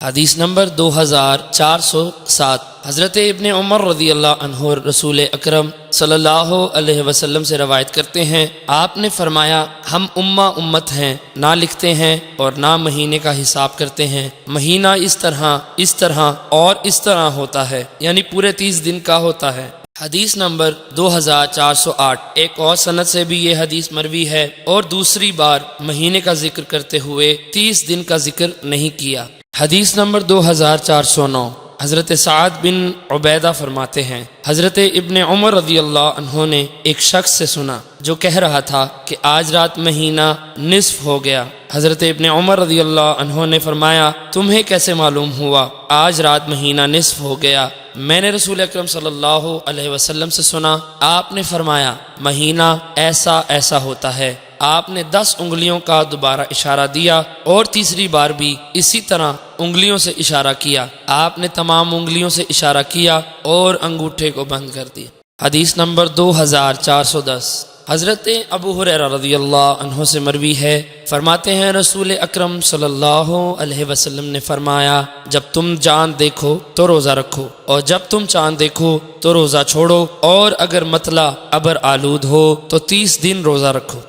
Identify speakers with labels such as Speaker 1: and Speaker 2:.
Speaker 1: حدیث نمبر 2407 حضرت ابن عمر رضی اللہ عنہ رسول اکرم صلی اللہ علیہ وسلم سے روایت کرتے ہیں، آپ نے فرمایا ہم امت ہیں، نہ لکھتے ہیں اور نہ مہینے کا حساب کرتے ہیں، مہینہ اس طرح اور اس طرح ہوتا ہے، یعنی پورے 30 دن کا ہوتا ہے۔ حدیث نمبر 2408 ایک اور سند سے بھی یہ حدیث مروی ہے اور دوسری بار مہینے کا ذکر کرتے ہوئے 30 دن کا ذکر نہیں کیا۔ حدیث نمبر 2409 حضرت سعد بن عبیدہ فرماتے ہیں، حضرت ابن عمر رضی اللہ عنہ نے ایک شخص سے سنا جو کہہ رہا تھا کہ آج رات مہینہ نصف ہو گیا۔ حضرت ابن عمر رضی اللہ عنہ نے فرمایا تمہیں کیسے معلوم ہوا آج رات مہینہ نصف ہو گیا؟ میں نے رسول اکرم صلی اللہ علیہ وسلم سے سنا، آپ نے فرمایا مہینہ ایسا ایسا ہوتا ہے۔ آپ نے 10 انگلیوں کا دوبارہ اشارہ دیا اور تیسری بار بھی اسی طرح انگلیوں سے اشارہ کیا۔ آپ نے تمام انگلیوں سے اشارہ کیا اور انگوٹھے کو بند کر دیا۔ حدیث نمبر 2410 حضرت ابو ہریرہ رضی اللہ عنہ سے مروی ہے، فرماتے ہیں رسول اکرم صلی اللہ علیہ وسلم نے فرمایا جب تم چاند دیکھو تو روزہ رکھو اور جب تم چاند دیکھو تو روزہ چھوڑو، اور اگر مطلع ابر آلود ہو تو 30 دن روزہ رکھو۔